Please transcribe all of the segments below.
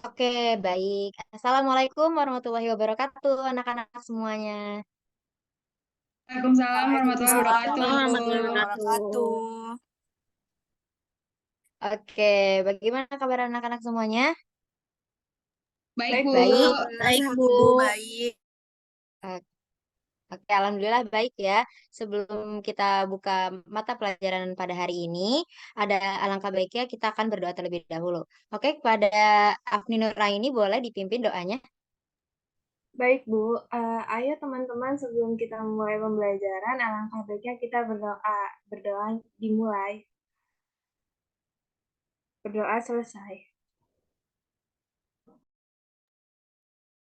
Oke, baik. Assalamualaikum warahmatullahi wabarakatuh, anak-anak semuanya. Waalaikumsalam warahmatullahi Waalaikumsalam wabarakatuh. warahmatullahi wabarakatuh. Oke, bagaimana kabar anak-anak semuanya? Baik, Bu. Baik. Baik, Sehat, Bu. Bu. Baik. O- Oke, alhamdulillah baik ya. Sebelum kita buka mata pelajaran pada hari ini, ada alangkah baiknya kita akan berdoa terlebih dahulu. Oke, kepada Afni Nuraini boleh dipimpin doanya. Baik, Bu. Ayo teman-teman sebelum kita mulai pembelajaran, alangkah baiknya kita berdoa. Berdoa dimulai. Berdoa selesai.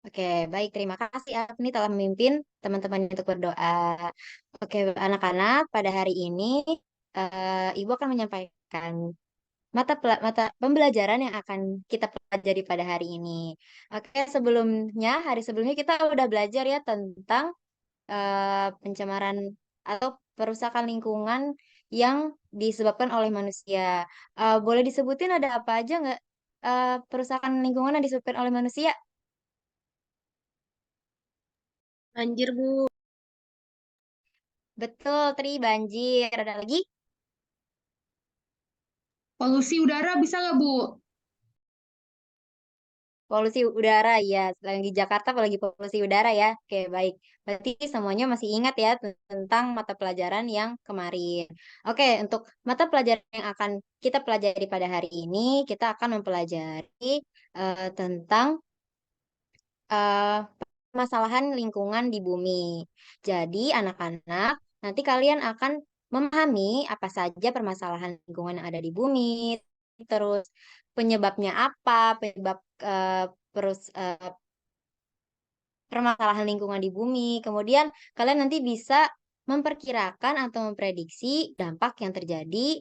Oke, baik. Terima kasih Afni telah memimpin teman-teman untuk berdoa. Oke, anak-anak, pada hari ini Ibu akan menyampaikan mata pembelajaran yang akan kita pelajari pada hari ini. Oke, hari sebelumnya kita udah belajar ya tentang pencemaran atau perusakan lingkungan yang disebabkan oleh manusia. Boleh disebutin ada apa aja nggak perusakan lingkungan yang disebabkan oleh manusia? Banjir, Bu. Betul, Tri, banjir. Ada lagi? Polusi udara bisa nggak, Bu? Polusi udara, ya. Selain di Jakarta, apalagi polusi udara ya. Oke, baik. Berarti semuanya masih ingat ya tentang mata pelajaran yang kemarin. Oke, untuk mata pelajaran yang akan kita pelajari pada hari ini, kita akan mempelajari tentang eh, permasalahan lingkungan di bumi. Jadi, anak-anak, nanti kalian akan memahami apa saja permasalahan lingkungan yang ada di bumi, terus penyebabnya apa, penyebab permasalahan lingkungan di bumi. Kemudian, kalian nanti bisa memperkirakan atau memprediksi dampak yang terjadi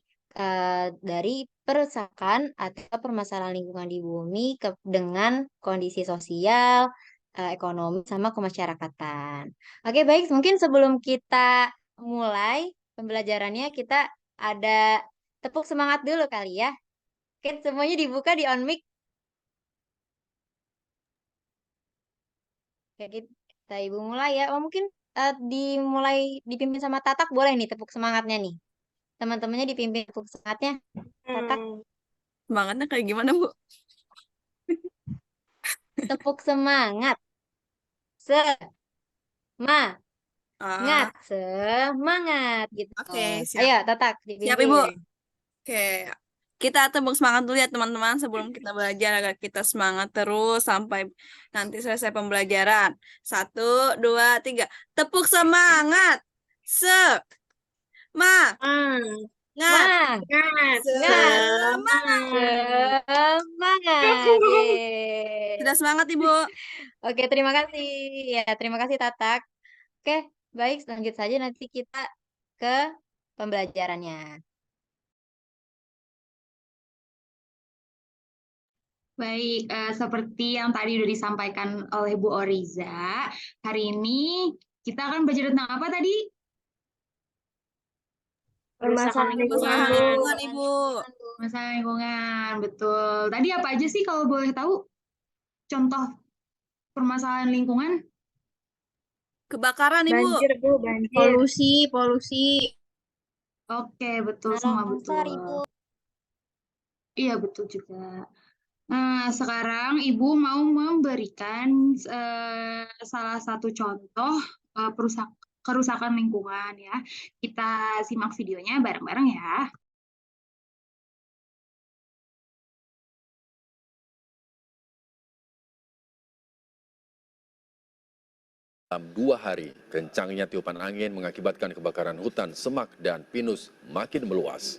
dari perusakan atau permasalahan lingkungan di bumi dengan kondisi sosial, ekonomi, sama kemasyarakatan. Oke, baik. Mungkin sebelum kita mulai pembelajarannya, kita ada tepuk semangat dulu kali ya. Oke, semuanya dibuka di on mic. Oke, kita ibu mulai ya. Oh, mungkin dimulai dipimpin sama Tatak boleh nih tepuk semangatnya nih. Teman-temannya dipimpin tepuk semangatnya. Tatak, Semangatnya kayak gimana, Bu? tepuk semangat. Semangat, Ah, semangat gitu. oke, siap. Ayo, Tatak Siap, Ibu. dipimpin. Oke. Kita tepuk semangat dulu ya, teman-teman, sebelum kita belajar agar kita semangat terus sampai nanti selesai pembelajaran. 1, 2, 3. Tepuk semangat. Semangat. Semangat, Semangat. semangat. Yeay. Sudah semangat, Ibu? Oke, terima kasih. Ya, terima kasih Tatak. Oke, baik, lanjut saja nanti kita ke pembelajarannya. Baik, seperti yang tadi sudah disampaikan oleh Bu Oriza, hari ini kita akan belajar tentang apa tadi? Permasalahan Permasalahan lingkungan. lingkungan, Ibu. Masalah lingkungan, betul. Tadi apa aja sih kalau boleh tahu contoh permasalahan lingkungan? Kebakaran, Ibu. Banjir, Bu, banjir. Polusi. Oke, betul semua Longsor, betul. Ibu. Iya, betul juga. Nah, sekarang Ibu mau memberikan salah satu contoh kerusakan lingkungan ya. Kita simak videonya bareng-bareng ya. Dalam 2 hari, kencangnya tiupan angin mengakibatkan kebakaran hutan semak dan pinus makin meluas.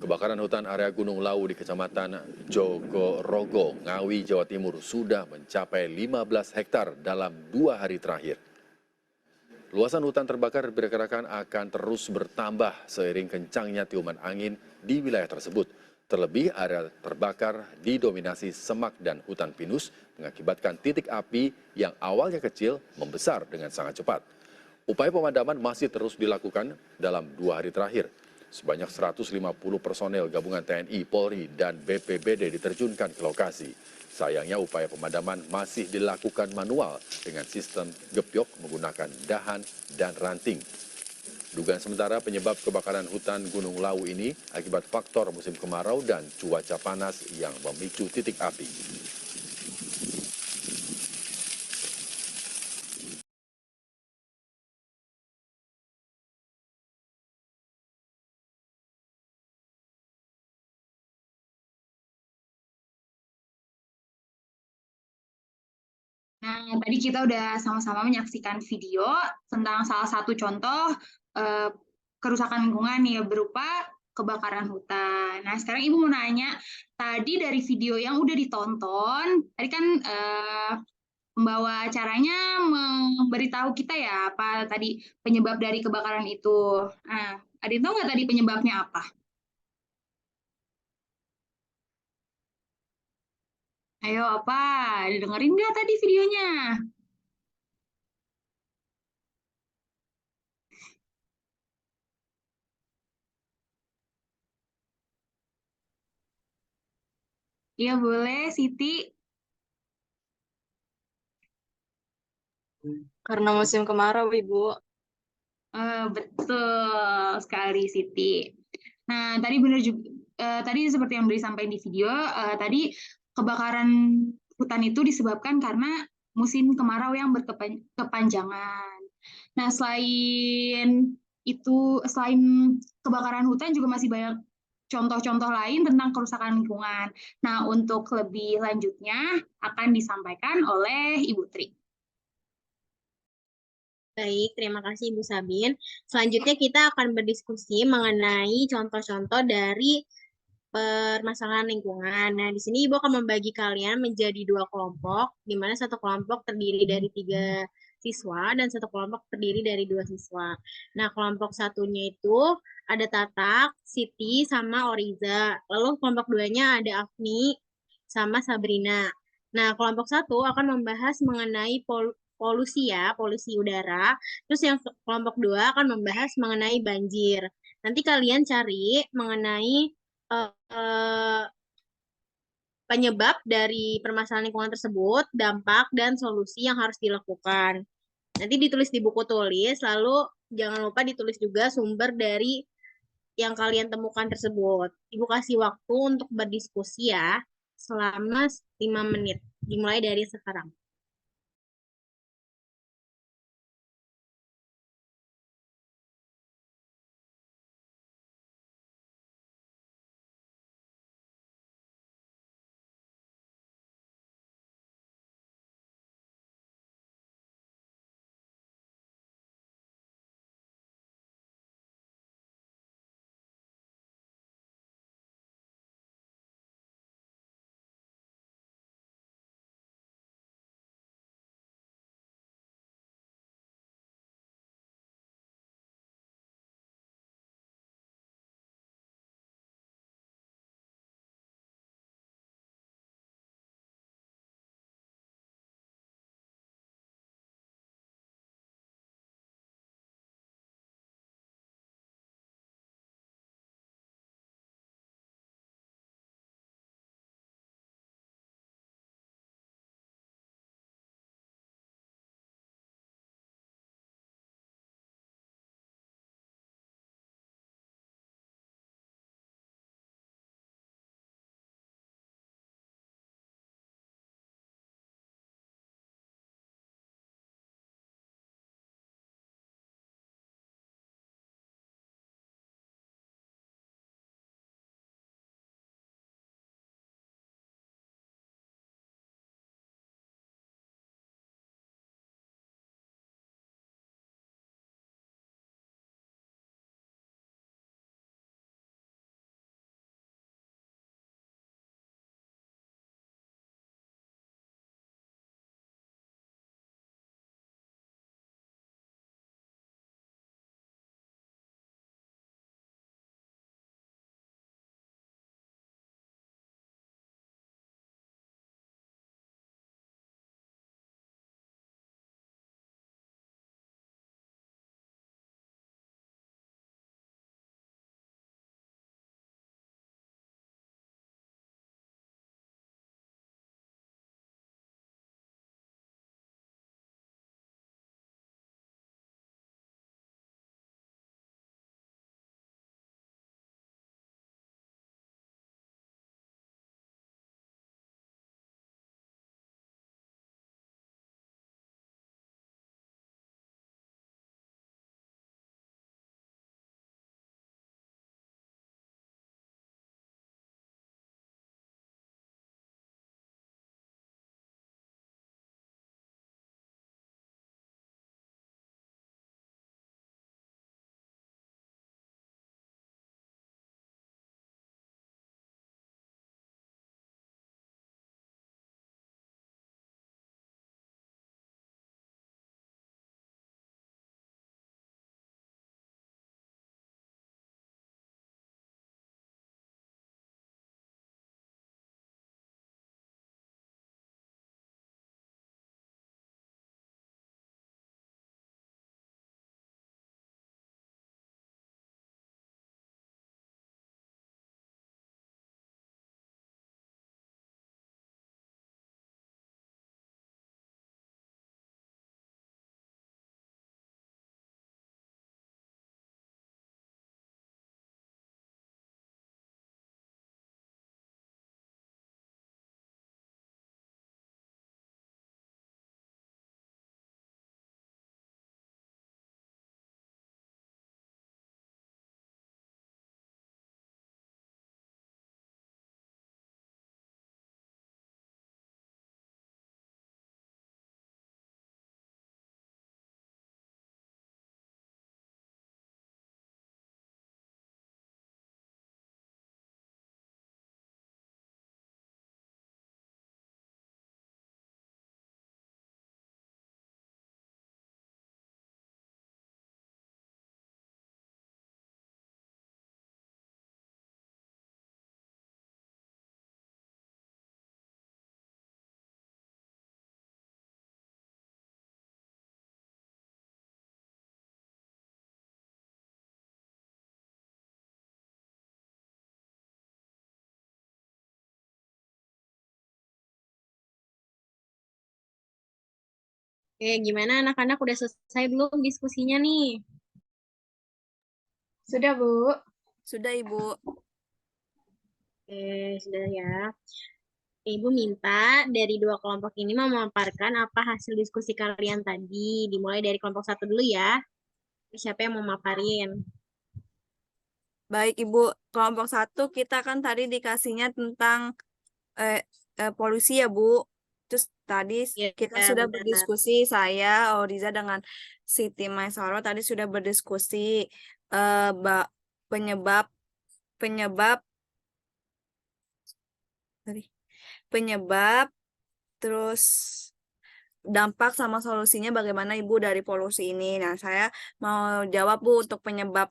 Kebakaran hutan area Gunung Lawu di Kecamatan Jogorogo, Ngawi, Jawa Timur sudah mencapai 15 hektar dalam 2 hari terakhir. Luasan hutan terbakar diperkirakan akan terus bertambah seiring kencangnya tiupan angin di wilayah tersebut. Terlebih area terbakar didominasi semak dan hutan pinus mengakibatkan titik api yang awalnya kecil membesar dengan sangat cepat. Upaya pemadaman masih terus dilakukan dalam 2 hari terakhir. Sebanyak 150 personel gabungan TNI, Polri, dan BPBD diterjunkan ke lokasi. Sayangnya upaya pemadaman masih dilakukan manual dengan sistem gepyok menggunakan dahan dan ranting. Dugaan sementara penyebab kebakaran hutan Gunung Lawu ini akibat faktor musim kemarau dan cuaca panas yang memicu titik api. Nah, tadi kita udah sama-sama menyaksikan video tentang salah satu contoh eh, kerusakan lingkungan ya berupa kebakaran hutan. Nah, sekarang Ibu mau nanya, tadi dari video yang udah ditonton, tadi kan pembawa acaranya memberitahu kita ya apa tadi penyebab dari kebakaran itu. Nah, ada yang tahu nggak tadi penyebabnya apa? Ayo apa? Dengerin nggak tadi videonya? Iya boleh, Siti. Karena musim kemarau, Ibu. Betul sekali, Siti. Nah, tadi benar juga, tadi seperti yang disampaikan di video, tadi kebakaran hutan itu disebabkan karena musim kemarau yang berkepanjangan. Nah, selain kebakaran hutan juga masih banyak contoh-contoh lain tentang kerusakan lingkungan. Nah, untuk lebih lanjutnya akan disampaikan oleh Ibu Tri. Baik, terima kasih Ibu Sabin. Selanjutnya kita akan berdiskusi mengenai contoh-contoh dari permasalahan lingkungan. Nah, di sini Ibu akan membagi kalian menjadi dua kelompok, di mana satu kelompok terdiri dari 3 siswa dan satu kelompok terdiri dari 2 siswa. Nah, kelompok satunya itu ada Tatak, Siti, sama Oriza. Lalu kelompok duanya ada Afni sama Sabrina. Nah, kelompok satu akan membahas mengenai polusi ya, polusi udara. Terus yang kelompok dua akan membahas mengenai banjir. Nanti kalian cari mengenai penyebab dari permasalahan lingkungan tersebut, dampak, dan solusi yang harus dilakukan. Nanti ditulis di buku tulis, lalu jangan lupa ditulis juga sumber dari yang kalian temukan tersebut. Ibu kasih waktu untuk berdiskusi ya, selama 5 menit, dimulai dari sekarang. Oke, gimana anak-anak udah selesai belum diskusinya nih? Sudah, Bu. Sudah, Ibu. Oke, sudah ya. Ibu minta dari dua kelompok ini memaparkan apa hasil diskusi kalian tadi. Dimulai dari kelompok satu dulu ya. Siapa yang mau maparin? Baik, Ibu. Kelompok 1 kita kan tadi dikasihnya tentang eh, polusi ya, Bu. Terus tadi Ya, kita sudah benar. berdiskusi, saya, Oriza dengan Siti Maisaro tadi sudah berdiskusi penyebab penyebab tadi penyebab terus dampak sama solusinya bagaimana Ibu dari polusi ini. Nah, saya mau jawab Bu untuk penyebab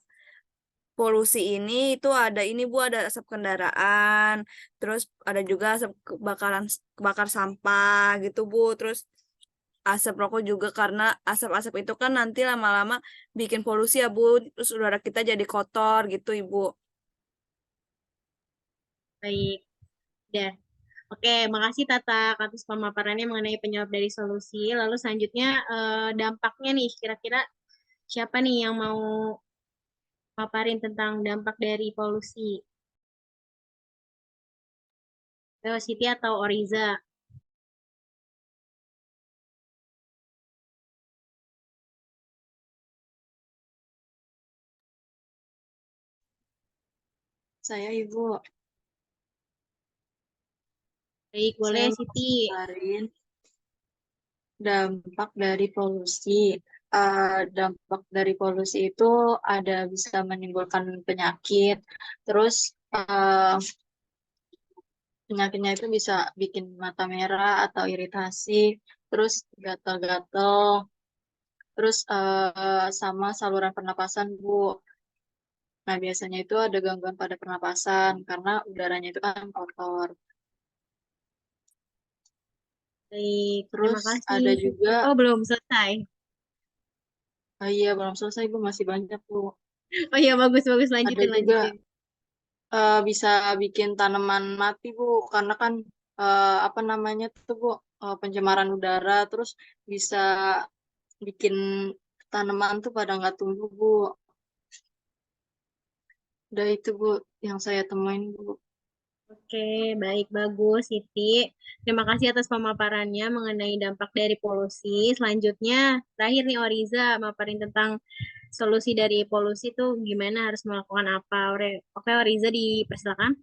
polusi ini itu ada ini Bu, ada asap kendaraan, terus ada juga asap kebakar sampah gitu Bu, terus asap rokok juga karena asap-asap itu kan nanti lama-lama bikin polusi ya Bu, terus udara kita jadi kotor gitu Ibu. Baik. Udah. Oke, makasih Tata atas pemaparannya mengenai penyebab dari solusi. Lalu selanjutnya dampaknya nih, kira-kira siapa nih yang mau paparin tentang dampak dari polusi? Siti atau Oriza? Saya Ibu, Baik, boleh saya Siti. paparin dampak dari polusi. Dampak dari polusi itu ada bisa menimbulkan penyakit, terus penyakitnya itu bisa bikin mata merah atau iritasi, terus gatal-gatal, terus sama saluran pernapasan, Bu. Nah, biasanya itu ada gangguan pada pernapasan karena udaranya itu kan kotor. Baik, terima Terus kasih. ada juga, Oh, belum selesai. iya belum selesai Bu, masih banyak Bu. Oh iya, bagus, bagus. Ada Lanjutin, juga lanjutin. bisa bikin tanaman mati Bu, karena kan apa namanya tuh Bu, pencemaran udara, terus bisa bikin tanaman tuh pada nggak tumbuh Bu. Udah itu Bu yang saya temuin Bu. Oke, baik, bagus, Siti. Terima kasih atas pemaparannya mengenai dampak dari polusi. Selanjutnya, terakhir nih Oriza, maparin tentang solusi dari polusi itu gimana harus melakukan apa. Oke, Oriza dipersilakan.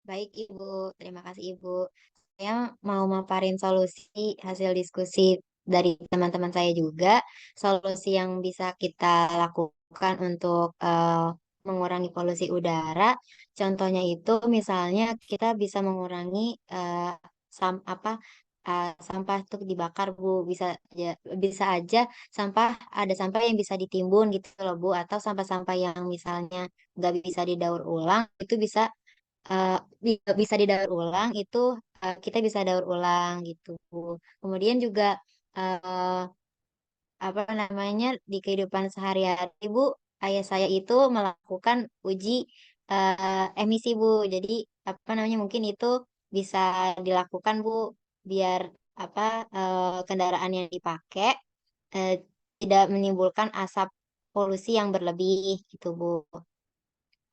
Baik, Ibu. Terima kasih, Ibu. Saya mau maparin solusi hasil diskusi dari teman-teman saya juga. Solusi yang bisa kita lakukan untuk mengurangi polusi udara. Contohnya itu misalnya kita bisa mengurangi apa sampah untuk dibakar, Bu. Bisa aja sampah ada sampah yang bisa ditimbun gitu loh, Bu. Atau sampah-sampah yang misalnya nggak bisa didaur ulang itu eh, bisa didaur ulang itu kita bisa daur ulang gitu. Kemudian juga eh, apa namanya di kehidupan sehari-hari Bu, ayah saya itu melakukan uji emisi Bu. Jadi apa namanya mungkin itu bisa dilakukan Bu biar apa kendaraan yang dipakai eh, tidak menimbulkan asap polusi yang berlebih gitu Bu.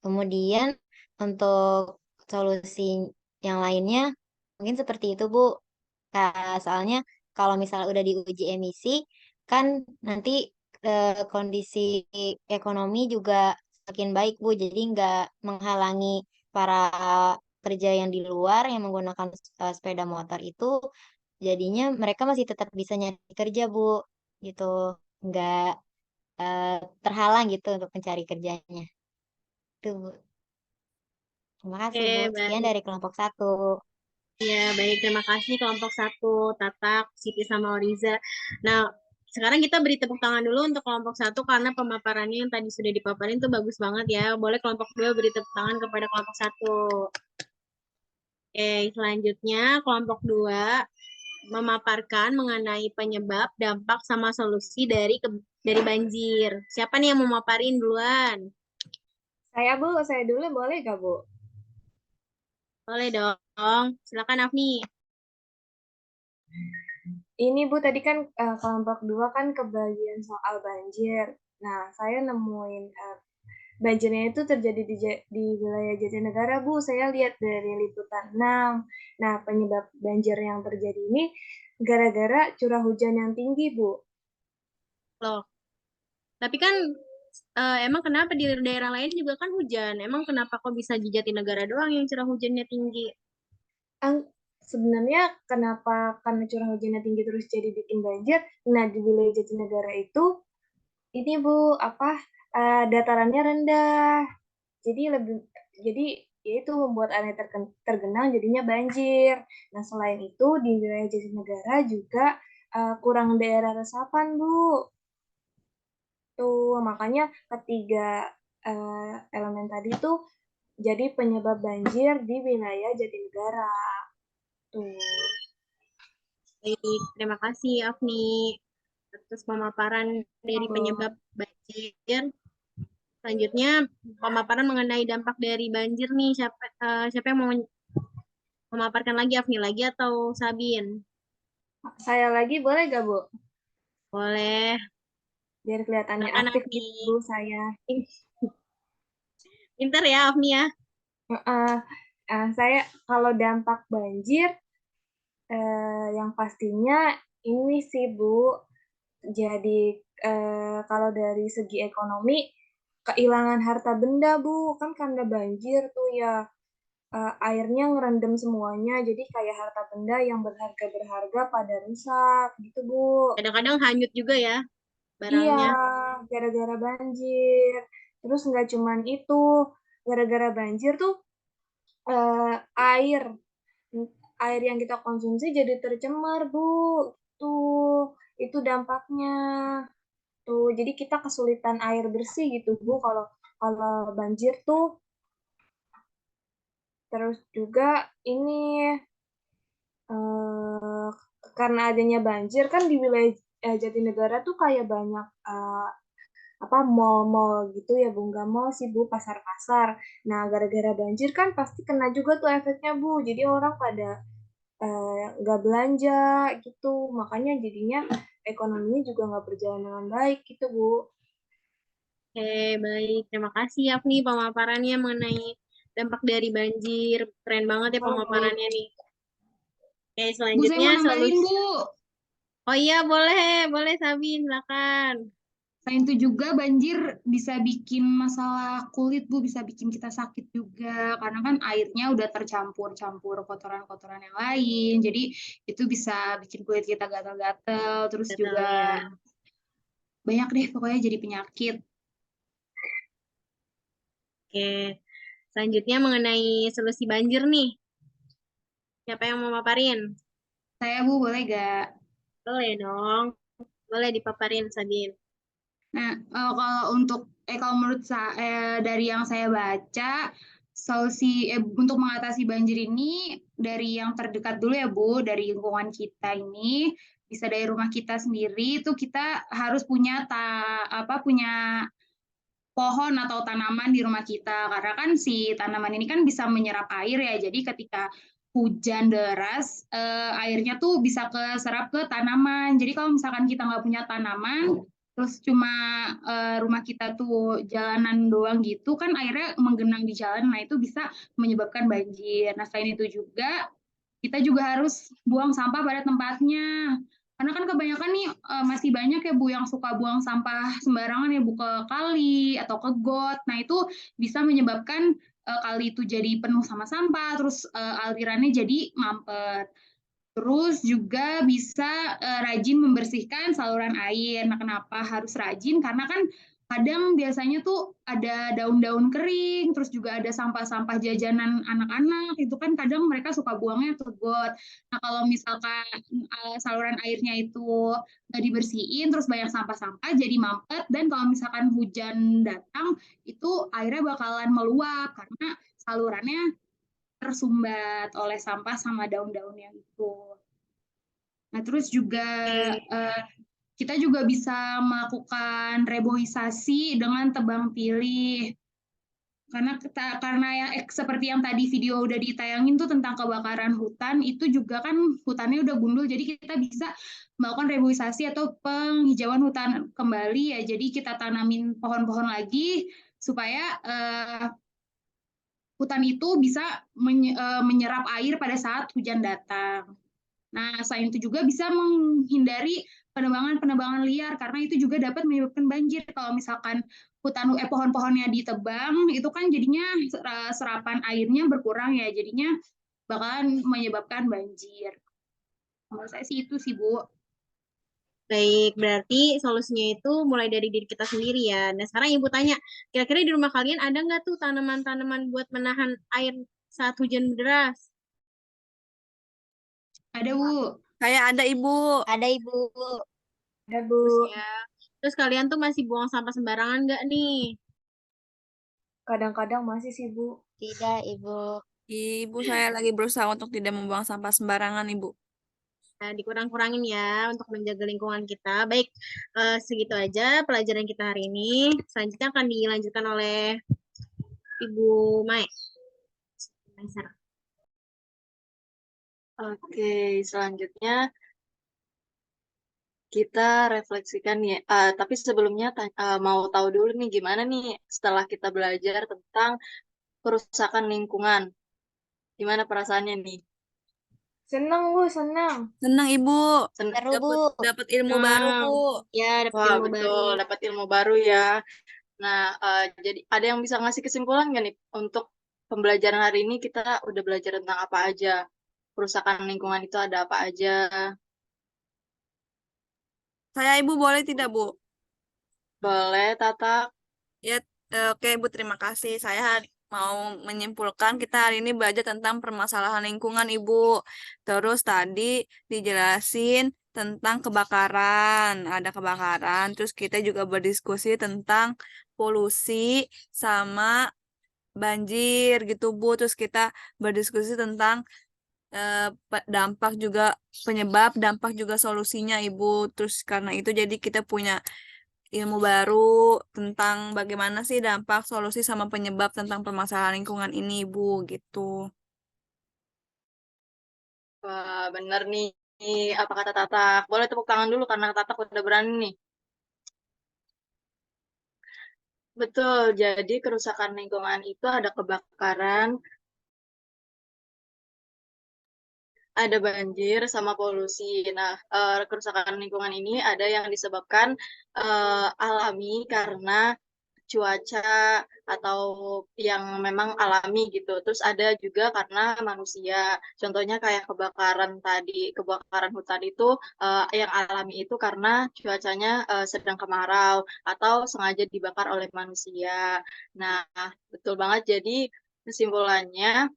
Kemudian untuk solusi yang lainnya mungkin seperti itu Bu. Soalnya kalau misalnya udah diuji emisi kan nanti kondisi ekonomi juga semakin baik Bu. Jadi nggak menghalangi para kerja yang di luar yang menggunakan sepeda motor itu jadinya mereka masih tetap bisa nyari kerja Bu. Gitu. Nggak eh, terhalang gitu untuk mencari kerjanya. Itu Bu. Terima kasih, Bu. Oke, Sekian baik. dari kelompok satu. Ya, baik. Terima kasih kelompok satu, Tatak, Siti, sama Oriza. Nah, sekarang kita beri tepuk tangan dulu untuk kelompok satu karena pemaparannya yang tadi sudah dipaparin tuh bagus banget ya. Boleh kelompok dua beri tepuk tangan kepada kelompok satu. Oke, selanjutnya kelompok dua memaparkan mengenai penyebab, dampak, sama solusi dari banjir. Siapa nih yang mau memaparin duluan? Saya, Bu. Saya dulu boleh gak, Bu? Boleh dong. Silakan Afni. Ini Bu, tadi kan kelompok 2 kan kebagian soal banjir. Nah, saya nemuin banjirnya itu terjadi di wilayah Jatinegara, Bu. Saya lihat dari liputan 6. Nah, penyebab banjir yang terjadi ini gara-gara curah hujan yang tinggi, Bu. Loh, tapi kan emang kenapa di daerah lain juga kan hujan? Emang kenapa kok bisa di Jatinegara doang yang curah hujannya tinggi? Sebenarnya kenapa karena curah hujannya tinggi terus jadi bikin banjir? Nah, di wilayah Jatinegara itu ini Bu, apa datarannya rendah. Jadi lebih jadi yaitu membuat air tergenang jadinya banjir. Nah, selain itu di wilayah Jatinegara juga kurang daerah resapan, Bu. Tuh, makanya ketiga elemen tadi tuh jadi penyebab banjir di wilayah Jatinegara. Tuh. Baik, terima kasih Afni atas pemaparan dari penyebab banjir. Selanjutnya pemaparan mengenai dampak dari banjir nih. Siapa yang mau memaparkan lagi, Afni lagi atau Sabin? Saya lagi boleh gak, Bu? Boleh. Biar kelihatannya Silakan aktif Afni. gitu, Bu, saya. Pinter ya Afni ya. Saya kalau dampak banjir, yang pastinya ini sih, Bu. Jadi kalau dari segi ekonomi, kehilangan harta benda, Bu. Kan karena banjir tuh ya, airnya ngerendam semuanya. Jadi kayak harta benda yang berharga-berharga pada rusak gitu, Bu. Kadang-kadang hanyut juga ya Iya, barangnya. gara-gara banjir. Terus nggak cuman itu, gara-gara banjir tuh eh, air air yang kita konsumsi jadi tercemar, Bu. Tuh, itu dampaknya. Tuh, jadi kita kesulitan air bersih gitu, Bu, kalau kalau banjir tuh. Terus juga ini eh, karena adanya banjir kan di wilayah Jatinegara tuh kayak banyak apa mall-mall gitu ya Bu, nggak mall sih Bu, pasar-pasar. Nah, gara-gara banjir kan pasti kena juga tuh efeknya Bu, jadi orang pada nggak belanja gitu, makanya jadinya ekonominya juga nggak berjalan dengan baik gitu Bu. Oke, baik. Terima kasih Afni pemaparannya mengenai dampak dari banjir. Keren banget ya pemaparannya nih. Oke, Bu, saya selanjutnya mau nambahin, solusi. Bu. Oh iya, boleh Sabin, silakan. Selain itu juga banjir bisa bikin masalah kulit, Bu, bisa bikin kita sakit juga. Karena kan airnya udah tercampur-campur kotoran-kotoran yang lain. Jadi itu bisa bikin kulit kita gatal-gatal. Terus Betul juga ya. banyak deh pokoknya jadi penyakit. Oke, selanjutnya mengenai solusi banjir nih. Siapa yang mau maparin? Saya, Bu, boleh gak? Boleh dong. Boleh dipaparin, Sabin. Nah, kalau menurut saya dari yang saya baca, solusi untuk mengatasi banjir ini dari yang terdekat dulu ya Bu, dari lingkungan kita ini, bisa dari rumah kita sendiri itu kita harus punya pohon atau tanaman di rumah kita karena kan si tanaman ini kan bisa menyerap air ya. Jadi ketika hujan deras, airnya tuh bisa keserap ke tanaman. Jadi kalau misalkan kita nggak punya tanaman, terus cuma rumah kita tuh jalanan doang gitu, kan airnya menggenang di jalan. Nah itu bisa menyebabkan banjir. Nah selain itu juga kita juga harus buang sampah pada tempatnya. Karena kan kebanyakan nih masih banyak ya Bu yang suka buang sampah sembarangan ya Bu ke kali atau ke got. Nah itu bisa menyebabkan kali itu jadi penuh sama sampah, terus alirannya jadi mampet. Terus juga bisa rajin membersihkan saluran air. Nah, kenapa harus rajin? Karena kan kadang biasanya tuh ada daun-daun kering, terus juga ada sampah-sampah jajanan anak-anak, itu kan kadang mereka suka buangnya ke got. Nah, kalau misalkan saluran airnya itu nggak dibersihin, terus banyak sampah-sampah, jadi mampet, dan kalau misalkan hujan datang, itu airnya bakalan meluap, karena salurannya tersumbat oleh sampah sama daun-daun yang itu. Nah, terus juga kita juga bisa melakukan reboisasi dengan tebang pilih. karena yang seperti yang tadi video udah ditayangin tuh tentang kebakaran hutan, itu juga kan hutannya udah gundul, jadi kita bisa melakukan reboisasi atau penghijauan hutan kembali ya. Jadi kita tanamin pohon-pohon lagi supaya hutan itu bisa menyerap air pada saat hujan datang. Nah, selain itu juga bisa menghindari penebangan-penebangan liar karena itu juga dapat menyebabkan banjir. Kalau misalkan pohon-pohonnya ditebang, itu kan jadinya serapan airnya berkurang ya, jadinya bakalan menyebabkan banjir. Menurut saya sih itu sih, Bu. Baik, berarti solusinya itu mulai dari diri kita sendiri ya. Nah, sekarang Ibu tanya, kira-kira di rumah kalian ada nggak tuh tanaman-tanaman buat menahan air saat hujan deras? Ada, Bu. Kayak ada Ibu. Ada Ibu. Ada, Bu. Ya. Terus kalian tuh masih buang sampah sembarangan nggak nih? Kadang-kadang masih sih, Bu. Tidak, Ibu. Ibu saya lagi berusaha untuk tidak membuang sampah sembarangan, Ibu. Nah, dikurang-kurangin ya untuk menjaga lingkungan kita. Baik, segitu aja pelajaran kita hari ini. Selanjutnya akan dilanjutkan oleh Ibu Mai. Oke, selanjutnya kita refleksikan ya. Tapi sebelumnya mau tahu dulu nih gimana nih setelah kita belajar tentang kerusakan lingkungan. Gimana perasaannya nih? Senang, Bu, senang. Senang Ibu. Seru, Bu. Dapat ilmu baru, Bu. Ya, dapat Wah, ilmu baru. betul, dapat ilmu baru ya. Nah, jadi ada yang bisa ngasih kesimpulan nggak nih untuk pembelajaran hari ini kita udah belajar tentang apa aja? Kerusakan lingkungan itu ada apa aja? Saya Ibu boleh tidak, Bu? Boleh, Tata? Ya, oke Bu, terima kasih. Saya mau menyimpulkan kita hari ini belajar tentang permasalahan lingkungan Ibu. Terus tadi dijelasin tentang kebakaran, ada kebakaran. Terus kita juga berdiskusi tentang polusi sama banjir gitu Bu. Terus kita berdiskusi tentang dampak juga penyebab, dampak juga solusinya Ibu. Terus karena itu jadi kita punya ilmu baru tentang bagaimana sih dampak, solusi, sama penyebab tentang permasalahan lingkungan ini, Ibu, gitu. Wah, bener nih. Apa kata Tata? Boleh tepuk tangan dulu karena Tata udah berani nih. Betul, jadi kerusakan lingkungan itu ada kebakaran, ada banjir, sama polusi. Nah, kerusakan lingkungan ini ada yang disebabkan alami karena cuaca atau yang memang alami gitu. Terus ada juga karena manusia. Contohnya kayak kebakaran tadi, kebakaran hutan itu yang alami itu karena cuacanya sedang kemarau atau sengaja dibakar oleh manusia. Nah, betul banget. Jadi kesimpulannya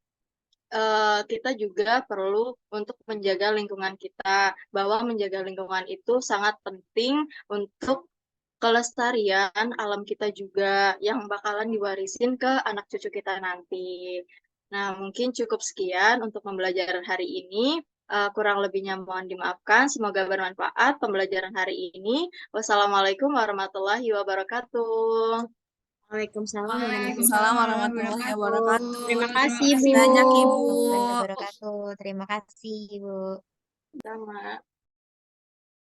kita juga perlu untuk menjaga lingkungan kita, bahwa menjaga lingkungan itu sangat penting untuk kelestarian alam kita juga yang bakalan diwarisin ke anak cucu kita nanti. Nah, mungkin cukup sekian untuk pembelajaran hari ini. Kurang lebihnya mohon dimaafkan. Semoga bermanfaat pembelajaran hari ini. Wassalamualaikum warahmatullahi wabarakatuh. Waalaikumsalam Waalaikumsalam warahmatullahi wabarakatuh. Terima kasih, kasih Bu. banyak, Ibu. Warahmatullahi wabarakatuh. Terima kasih, Ibu. Sama.